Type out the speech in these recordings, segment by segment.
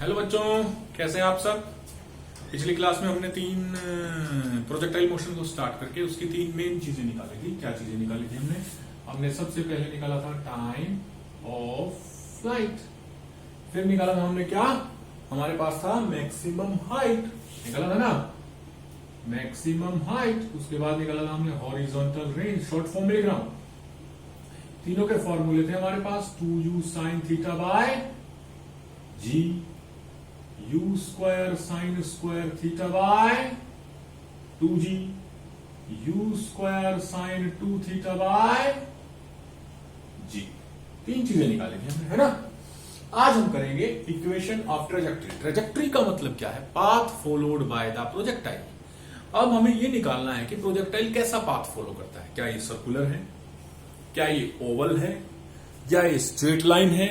Hello बच्चों, कैसे हैं आप सब। पिछली क्लास में हमने तीन प्रोजेक्टाइल मोशन को स्टार्ट करके उसकी तीन मेन चीजें निकाली थी। क्या चीजें निकाली थी हमने सबसे पहले निकाला था टाइम ऑफ फ्लाइट। फिर निकाला था हमने क्या, हमारे पास था मैक्सिमम हाइट, निकाला था ना मैक्सिमम हाइट। उसके बाद निकाला था हमने हॉरिजॉन्टल रेंज, शॉर्ट फॉर्म में लिख रहा हूं। तीनों के फॉर्मूले थे हमारे पास 2u sine theta by g, u square sine square theta by 2g, u square sine 2 theta by g। तीन चीजें निकाली थी हमने, है ना। आज हम करेंगे इक्वेशन ऑफ ट्रेजेक्ट्री। ट्रेजेक्ट्री का मतलब क्या है, path followed by the projectile. अब हमें यह निकालना है कि प्रोजेक्टाइल कैसा पाथ फॉलो करता है। क्या ये सर्कुलर है, क्या ये ओवल है, या ये स्ट्रेट लाइन है,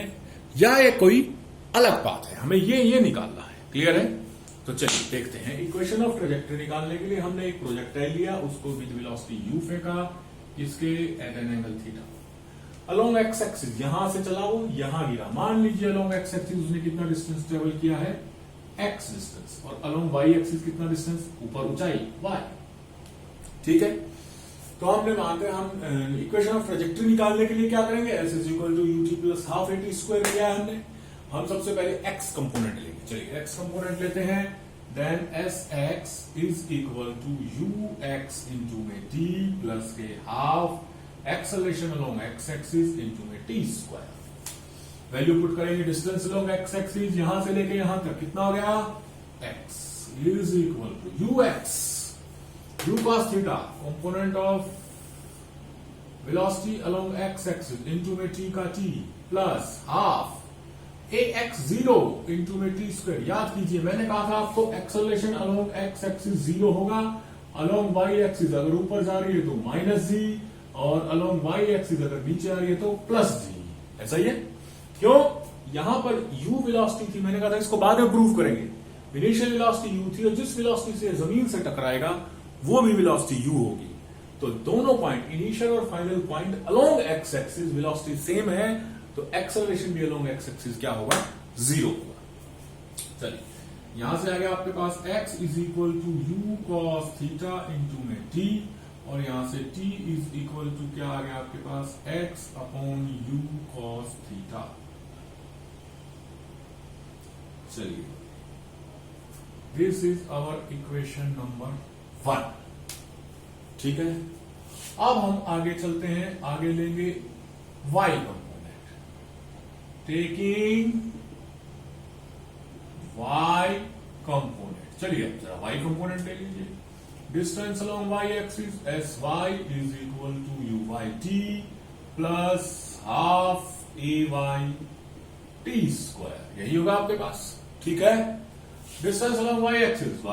या ये कोई अलग पाथ है। हमें ये निकालना है। क्लियर है। तो चलिए देखते हैं। इक्वेशन ऑफ ट्रेजेक्ट्री निकालने के लिए हमने एक प्रोजेक्टाइल लिया, उसको विद वेलोसिटी u फेंका, इसके at an angle theta along x axis. यहां से चला वो यहां गिरा। मान लीजिए अलोंग एक्स एक्सिस उसने कितना डिस्टेंस ट्रेवल किया है, x डिस्टेंस, और अलोंग y एक्सिस कितना डिस्टेंस, ऊपर ऊंचाई y। ठीक है। तो हमने मानते हैं हम इक्वेशन ऑफ ट्रेजेक्ट्री निकालने के लिए क्या करेंगे, s is equal to u t plus half a t square लिया है हमने। हम सबसे पहले x कंपोनेंट लेंगे। चलिए x कंपोनेंट लेते हैं। Then s x is equal to u x into में टी प्लस के half acceleration along x axis into में टी स्क्वायर। वैल्यू पुट करेंगे डिस्टेंस अलोंग एक्स एक्सिस, यहां से लेके यहां तक कितना हो गया, x is equal to u x u cos theta component of velocity along x axis into में t का t plus half ax0 into में t square। याद कीजिए मैंने कहा था आपको एक्सेलरेशन along x axis 0 होगा, along y axis अगर ऊपर जा रही है तो माइनस g, और along y axis अगर नीचे आ रही है तो प्लस g। ऐसा ही है। क्यों, यहां पर u वेलोसिटी थी, मैंने कहा था इसको बाद में प्रूव करेंगे। इनिशियल वेलोसिटी u थी, और जिस वेलोसिटी से जमीन से टकराएगा वो भी वेलोसिटी u होगी। तो दोनों पॉइंट, इनिशियल और final point along x axis velocity same है, तो एक्सेलरेशन भी अलोंग एक्स एक्सिस क्या होगा, 0 होगा। चलिए यहां से आ गया आपके पास x is equal to u cos theta into में t, और यहां से t इज इक्वल टू क्या आ गया आपके पास, x upon u cos theta. चलिए this is our equation number 1। ठीक है। अब हम आगे चलते हैं, आगे लेंगे y component. Taking y component, चलिए जरा y कंपोनेंट ले लीजिए। Distance along y axis s y is equal to u y t plus half a y t square, यही होगा आपके पास। ठीक है। Distance along y axis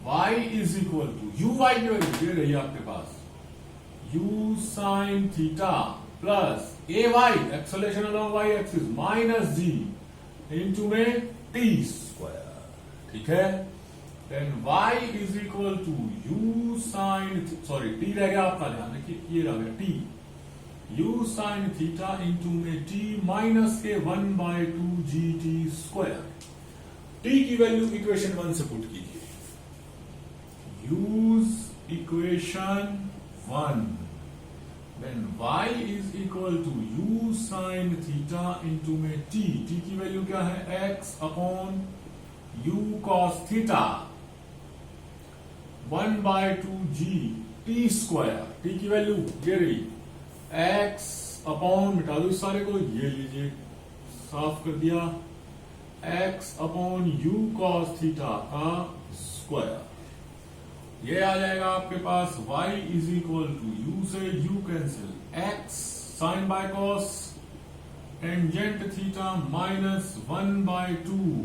y is equal to u y की वैल्यू दे रही है आपके पास, u sine theta plus a y acceleration along y axis minus g into में टी स्क्वायर। ठीक है। Then y is equal to u sine, sorry t रह गया आपका, ध्यान रखिए ये रह गया t, u sine theta into में टी माइनस के 1/2 जी टी स्क्वायर। टी की वैल्यू इक्वेशन 1 से पुट कीजिए। use equation 1, then y is equal to u sin theta into में t की वैल्यू क्या है, x अपॉन u cos theta 1/2 g t square. t की वैल्यू ये रही, x अपॉन, मिटा दो इस सारे को, ये लीजिए साफ कर दिया, x अपॉन u cos theta का स्क्वायर। ये आ जाएगा आपके पास y is equal to u से u cancel, x sine by cos tangent theta minus 1/2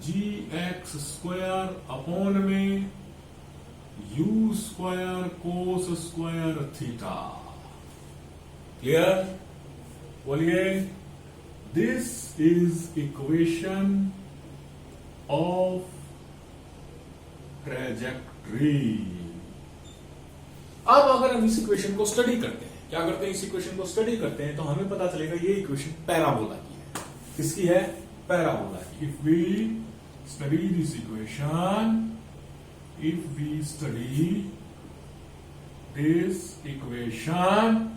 g x square upon में u square cos square theta. Clear, बोलिए। This is equation of trajectory. अब अगर हम इस इक्वेशन को स्टडी करते हैं, क्या करते हैं, इस इक्वेशन को स्टडी करते हैं, तो हमें पता चलेगा ये इक्वेशन पैराबोला की है। किसकी है? Parabola. If we study this equation, if we study this equation,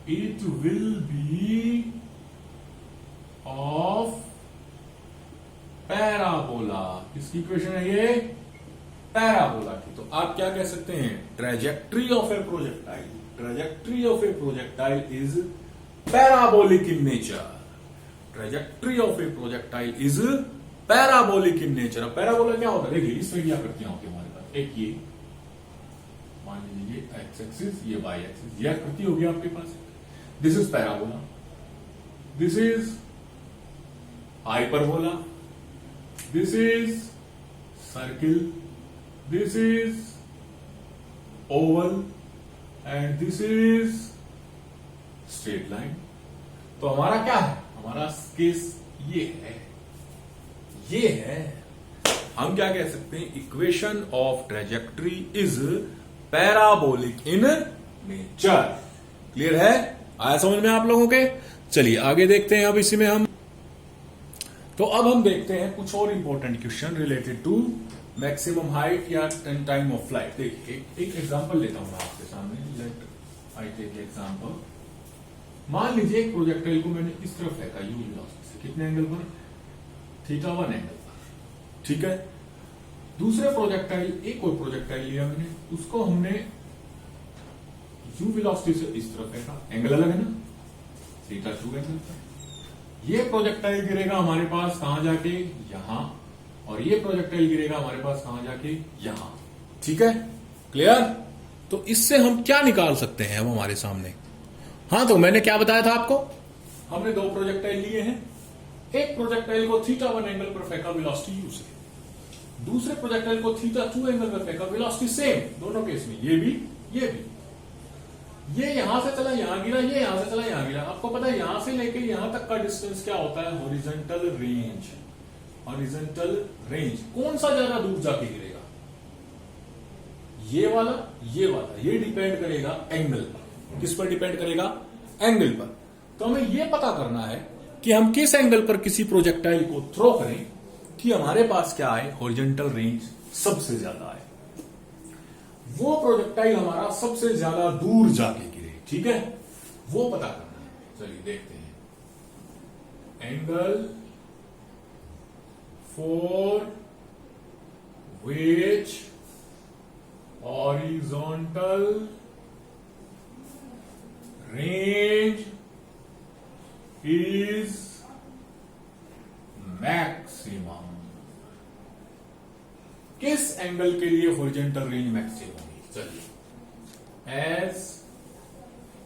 it will be of parabola. किसकी इक्वेशन है ये? पैराबोला की। तो आप क्या कह सकते हैं? Trajectory of A projectile, trajectory of A projectile is parabolic in nature. Trajectory of A projectile is parabolic in nature. Parabola क्या होता है? देखिए इसमें क्या करती हैं आपके हमारे पास, एक ये मान लीजिए एक्स एक्सिस, ये वाई एक्सिस, यह आकृति होगी आपके पास। This is parabola, this is hyperbola, this is circle, this is oval and this is straight line. तो हमारा क्या है? हमारा केस ये है, ये है। हम क्या कह सकते हैं? Equation of trajectory is parabolic in nature. Clear है? आया समझ में आप लोगों के? चलिए आगे देखते हैं। अब इसी में हम तो अब हम देखते हैं कुछ और important question related to maximum height या टाइम ऑफ फ्लाइट। देखिए एक एग्जांपल लेता हूं मैं आपके सामने। Let I take example. मान लीजिए एक प्रोजेक्टाइल को मैंने इस तरफ फेंका यू वेलोसिटी से, कितने एंगल पर? θ1 एंगल पर। ठीक है। दूसरे प्रोजेक्टाइल, एक और प्रोजेक्टाइल लिया मैंने, उसको हमने यू वेलोसिटी से इस तरफ फेंका, एंगल अलग है ना, θ2 एंगल पर। ये प्रोजेक्टाइल गिरेगा हमारे पास कहां जाके? यहां। और ये प्रोजेक्टाइल गिरेगा हमारे पास कहां जाके? यहां। ठीक है, क्लियर? तो इससे हम क्या निकाल सकते हैं हम हमारे सामने? हाँ, तो मैंने क्या बताया था आपको? हमने दो प्रोजेक्टाइल लिए हैं। एक प्रोजेक्टाइल को θ1 एंगल पर फेंका वेलोसिटी u से, दूसरे प्रोजेक्टाइल को θ2 एंगल पर फेंका वेलोसिटी सेम, दोनों केस में, ये भी ये भी। ये यहां से चला यहां गिरा, ये यहां से चला यहां गिरा। आपको पता है यहां से लेके यहां तक का डिस्टेंस क्या होता है? Horizontal range. हॉरिजॉन्टल रेंज कौन सा ज्यादा दूर जाके गिरेगा? ये वाला, ये वाला। ये डिपेंड करेगा एंगल पर। किस पर डिपेंड करेगा? एंगल पर। तो हमें यह पता करना है कि हम किस एंगल पर किसी प्रोजेक्टाइल को थ्रो करें कि हमारे पास क्या आए? हॉरिजॉन्टल रेंज सबसे ज्यादा आए, वो प्रोजेक्टाइल हमारा सबसे ज्यादा दूर जाके गिरे। ठीक है, वो पता करना है। चलिए देखते हैं। Angle for which horizontal range is maximum. किस एंगल के लिए हॉरिजॉन्टल रेंज मैक्सिमम होगी? चलिए, as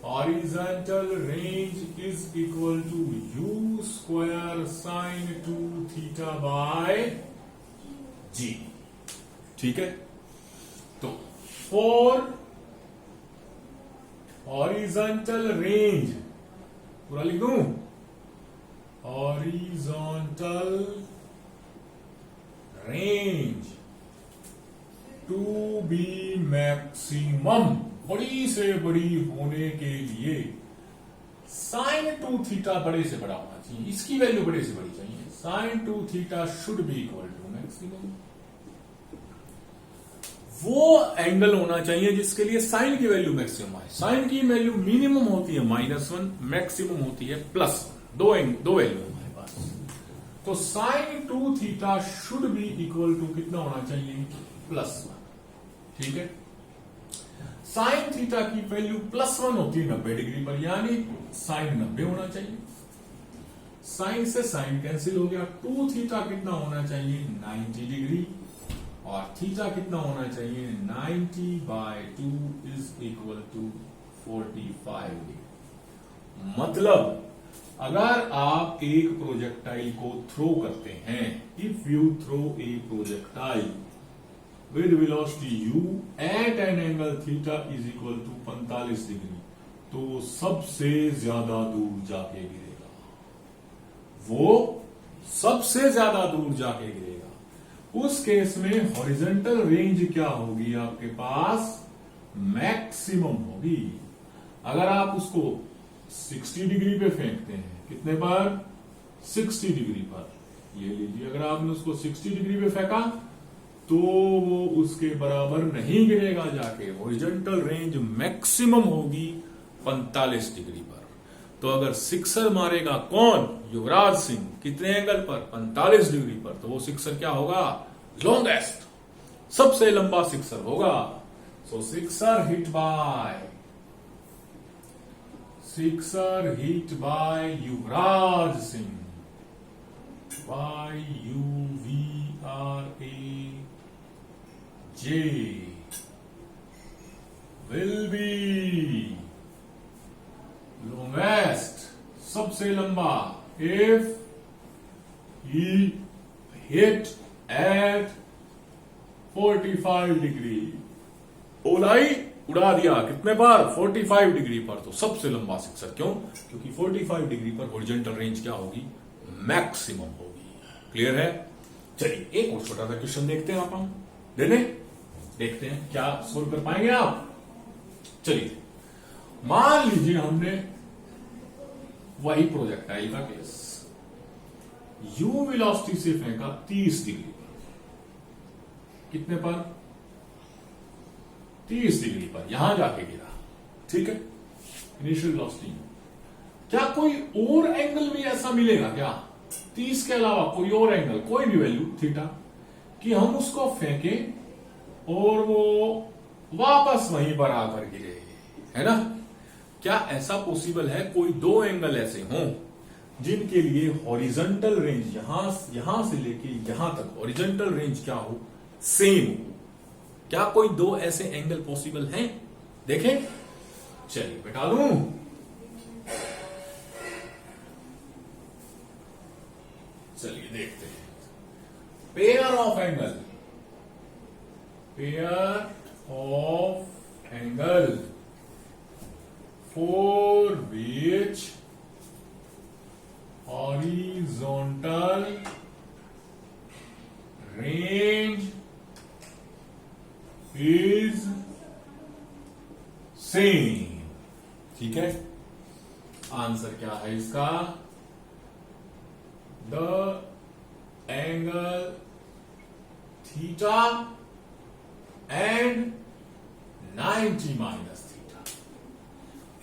horizontal range is equal to u square sine 2θ by g। ठीक है, तो फॉर हॉरिजॉन्टल रेंज, पूरा लिख दूं, horizontal range to be maximum, बड़ी से बड़ी होने के लिए साइन 2θ बड़े से बड़ा होना चाहिए, इसकी वैल्यू बड़े से बड़ी चाहिए। Sine 2θ should be equal to maximum. वो एंगल होना चाहिए जिसके लिए साइन की वैल्यू मैक्सिमम आए। साइन की वैल्यू मिनिमम होती है -1, मैक्सिमम होती है +1। दो वैल्यू हमारे पास। तो sine 2θ should be equal to कितना होना चाहिए? +1। ठीक है, साइन थीटा की वैल्यू +1 होती है 90 डिग्री पर, यानी साइन 90 होना चाहिए। साइन से साइन कैंसिल हो गया। 2θ कितना होना चाहिए? 90 डिग्री। और थीटा कितना होना चाहिए? 90/2 इज इक्वल टू 45 डिग्री। मतलब अगर आप एक प्रोजेक्टाइल को थ्रो करते हैं, if you throw a projectile with velocity u at an angle theta is equal to 45 degree, तो सबसे ज्यादा दूर जाके गिरेगा, वो सबसे ज्यादा दूर जाके गिरेगा। उस केस में हॉरिजॉन्टल रेंज क्या होगी आपके पास? मैक्सिमम होगी। अगर आप उसको 60 डिग्री पे फेंकते हैं, कितने पर? 60 डिग्री पर। ये लीजिए, अगर आपने उसको 60 डिग्री पे फेंका तो वो उसके बराबर नहीं गिरेगा, जाके हॉरिजॉन्टल रेंज मैक्सिमम होगी 45 डिग्री पर। तो अगर सिक्सर मारेगा कौन? युवराज सिंह, कितने एंगल पर? 45 डिग्री पर, तो वो सिक्सर क्या होगा? लॉन्गेस्ट, सबसे लंबा सिक्सर होगा। So sixer hit by Yuvraj Singh, YUVRAJ will be longest, सबसे लंबा, if he hit at 45 degree. Alloy उड़ा दिया कितने पर? 45 डिग्री पर, तो सबसे लंबा सिक्सर। क्यों? क्योंकि 45 डिग्री पर हॉरिजॉन्टल रेंज क्या होगी? मैक्सिमम होगी। क्लियर है? चलिए एक और छोटा सा क्वेश्चन देखते हैं हम देखते हैं क्या सोल्व कर पाएंगे आप। चलिए मान लीजिए हमने वही प्रोजेक्टाइल का केस यू वेलोसिटी से फेंका 30 डिग्री पर। कितने पर? 30 डिग्री पर, यहां जाके गिरा। ठीक है, इनिशियल वेलोसिटी। क्या कोई और एंगल भी ऐसा मिलेगा क्या? 30 के अलावा कोई और एंगल, कोई भी वैल्यू थीटा, कि हम उसको फेंकें और वो वापस वहीं पर आकर गिरे, है ना? क्या ऐसा पॉसिबल है? कोई दो एंगल ऐसे हों जिनके लिए हॉरिजॉन्टल रेंज यहां से लेके यहां तक हॉरिजॉन्टल रेंज क्या हो? सेम हो। क्या कोई दो ऐसे एंगल पॉसिबल हैं? देखें, चलिए बैठा दूं। चलिए देखते हैं। Pair of angle for which horizontal range is same। ठीक है, आंसर क्या है इसका? The angle theta and 90 minus theta.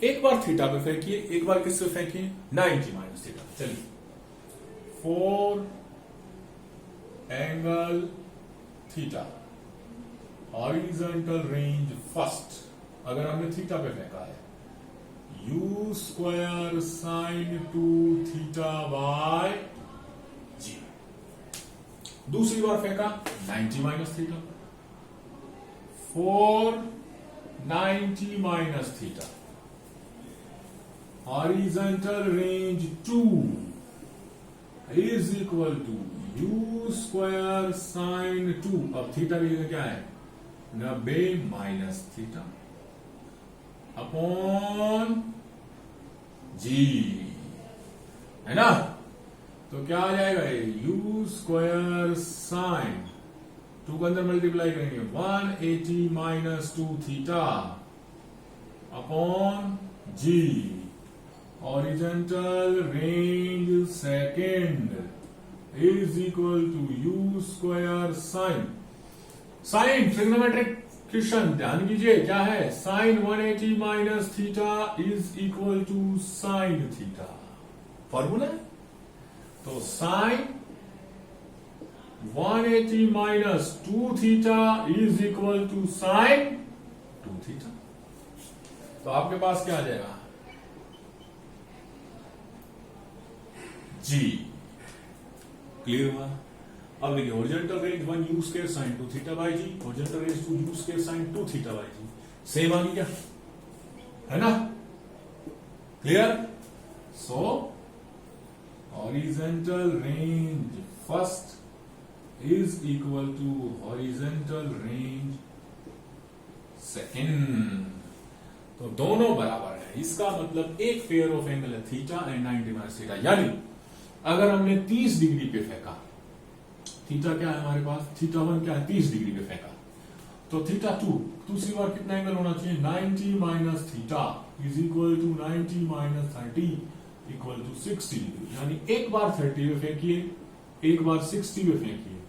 एक बार थीटा पे फेंकिए, एक बार किससे फेंकिए? 90 माइनस थीटा। चलिए, for angle theta horizontal range first, अगर हमने थीटा पे फेंका है, u square sine 2 theta by g. दूसरी बार फेंका 90 minus theta, 490 minus theta, horizontal range 2 is equal to u square sine 2। अब थीटा की जगह क्या है? 90 माइनस थीटा अपॉन जी, है ना? तो क्या आ जाएगा ये? u स्क्वायर साइन 2 के अंदर मल्टीप्लाई करेंगे 180 minus 2 theta upon g. Horizontal range second is equal to u square sine trigonometric question, ध्यान कीजिए क्या है? Sine 180 minus theta is equal to sine theta, formula है। तो sine 180 minus 2 theta is equal to sine 2 theta. तो आपके पास क्या आ जाएगा? जी। क्लियर हुआ? अब देखिए, horizontal range 1 u square sine 2 theta by g, horizontal range 2 u square sine 2 theta by g, same आ गई क्या? है ना? Clear? So horizontal range first is equal to horizontal range second. तो दोनों बराबर है। इसका मतलब एक पेयर ऑफ एंगल है थीटा एंड 90 माइनस थीटा। यानी अगर हमने 30 डिग्री पे फेंका, थीटा क्या है हमारे पास? थीटा 1 क्या है? 30 डिग्री पे फेंका, तो थीटा 2 दूसरी बार कितना एंगल होना चाहिए? 90 minus theta is equal to 90 minus 30 equal to 60 degree, यानी एक बार 30 पे फेंकिए, एक बार 60 पे फेंकिए,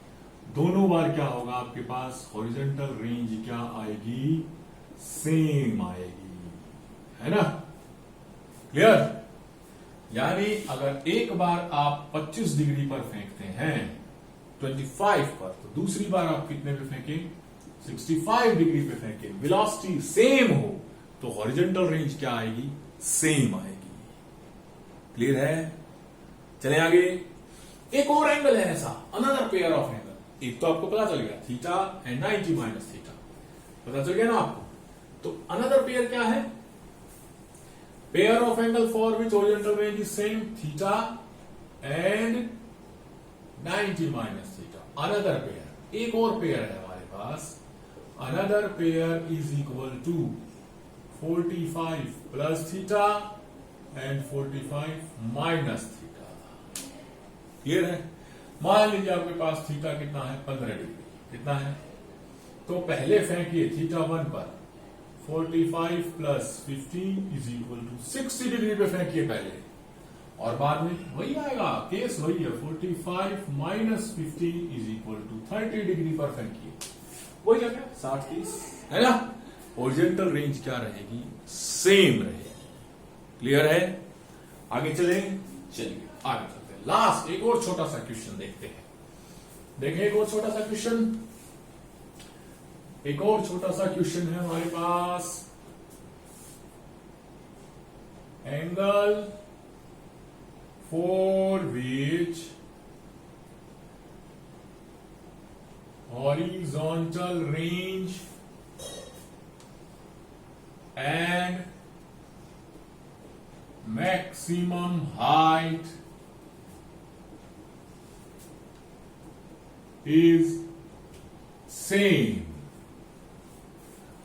दोनों बार क्या होगा आपके पास, हॉरिजॉन्टल रेंज क्या आएगी, सेम आएगी, है ना, क्लियर। यानी अगर एक बार आप 25 डिग्री पर फेंकते हैं 25 पर, तो दूसरी बार आप कितने पे फेंके, 65 डिग्री पे फेंके, वेलोसिटी सेम हो तो हॉरिजॉन्टल रेंज क्या आएगी, सेम आएगी, क्लियर है। चले आगे, एक और एंगल है ऐसा, अनदर पेयर ऑफ एंगल, एक तो आपको पता चल गया थीटा एंड 90 माइनस थीटा, पता चल गया ना आपको, तो अनदर पेयर क्या है, pair of angle for which horizontal range is same, theta and 90 minus theta, another pair, एक और पेयर है हमारे पास, another pair is equal to 45 plus theta and 45 minus theta, clear है। मान लीजिए आपके पास थीटा कितना है, 15 डिग्री, कितना है, तो पहले फेंकिए थीटा 1 पर 45 plus 50 is equal to 60 degree पे फेंकिए पहले, और बाद में वही आएगा, केस वही है, 45 minus 50 is equal to 30 degree पर फेंकिए, वही आ गया 60 30, है ना। हॉरिजॉन्टल रेंज क्या रहेगी, सेम रहेगी, क्लियर है। आगे चले, चलिए आगे चलते हैं, लास्ट एक और छोटा सा क्वेश्चन देखते हैं, देखें एक और छोटा सा क्वेश्चन, एक और छोटा सा क्वेश्चन है हमारे पास, angle for which horizontal range and maximum height is same।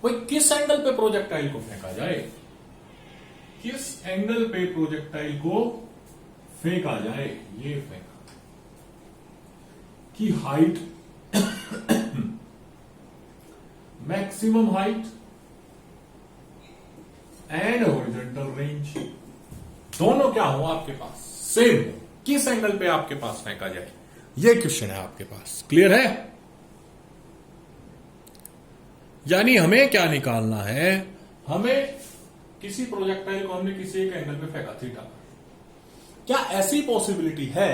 भाई किस एंगल पे प्रोजेक्टाइल को फेंका जाए, किस एंगल पे प्रोजेक्टाइल को फेंका जाए, ये फेंका की height, maximum height and horizontal range, दोनों क्या हो आपके पास, सेम हो, किस एंगल पे आपके पास फेंका जाए, ये क्वेश्चन है आपके पास, क्लियर है। यानी हमें क्या निकालना है, हमें किसी प्रोजेक्टाइल को हमने किसी एक एंगल पे फेंका थीटा, क्या ऐसी पॉसिबिलिटी है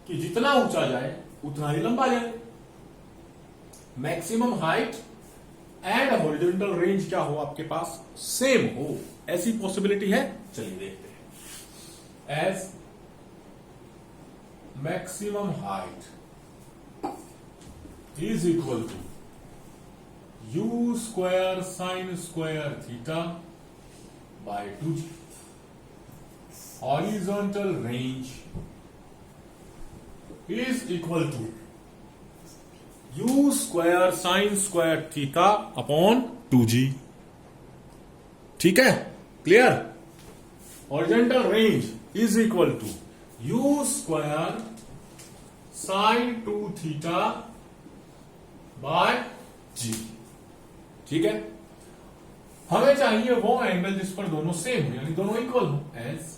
कि जितना ऊंचा जाए उतना ही लंबा जाए, maximum height and horizontal range क्या हो आपके पास, सेम हो, ऐसी पॉसिबिलिटी है, चलिए देखते हैं। As maximum height is equal to u square sine square theta by 2g, horizontal range is equal to u square sin square theta upon 2g, ठीक है, clear. horizontal range is equal to u square sin 2 theta by g, ठीक है। हमें चाहिए वो angle जिस पर दोनों सेम हो, यानी दोनों इक्वल हो, as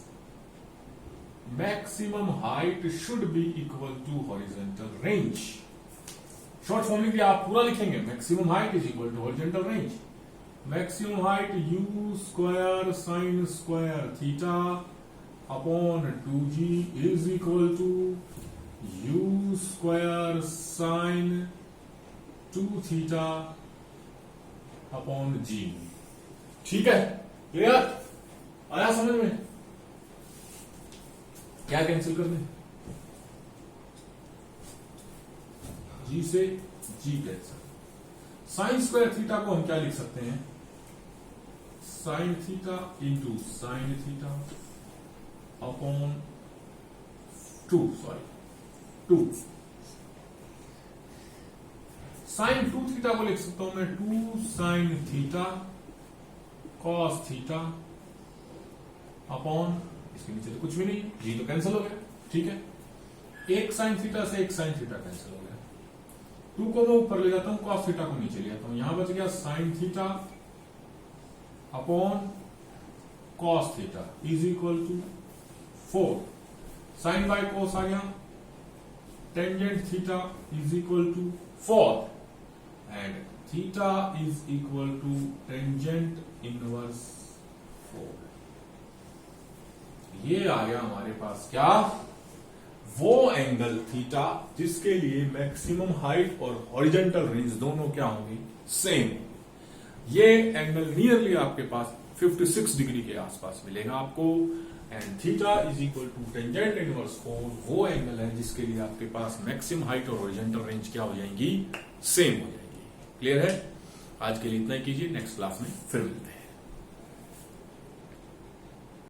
maximum height should be equal to horizontal range. Short form में आप पूरा लिखेंगे, maximum height is equal to horizontal range, maximum height u square sine square theta upon 2g is equal to u square sine 2 theta upon g, ठीक है, clear, आया समझ में। क्या कैंसिल कर दें, g से g cancel, sine square theta को हम क्या लिख सकते हैं, sine theta into sine theta upon 2 sine 2 theta को लिख सकता हूं मैं 2 sine theta cos theta upon, इसके नीचे तो कुछ भी नहीं, जी तो कैंसिल हो गया, ठीक है, एक साइन थीटा से एक साइन थीटा कैंसिल हो गया, 2 को मैं ऊपर ले जाता हूं, कॉस थीटा को नीचे ले जाता हूं, यहां बच गया sine theta upon cos theta is equal to 4 sine by cos आ गया tangent theta is equal to 4 and theta is equal to tangent inverse 4। ये आ गया हमारे पास क्या, वो एंगल थीटा जिसके लिए मैक्सिमम हाइट और हॉरिजॉन्टल रेंज दोनों क्या होंगी, सेम। ये एंगल नियरली आपके पास 56 डिग्री के आसपास मिलेगा आपको। And theta is equal to tangent inverse 4 वो एंगल है जिसके लिए आपके पास मैक्सिमम हाइट और हॉरिजॉन्टल रेंज क्या हो जाएंगी, सेम हो जाएगी। क्लियर है? आज के लिए इतना ही कीजिए, नेक्स्ट क्लास में फिर मिलते हैं।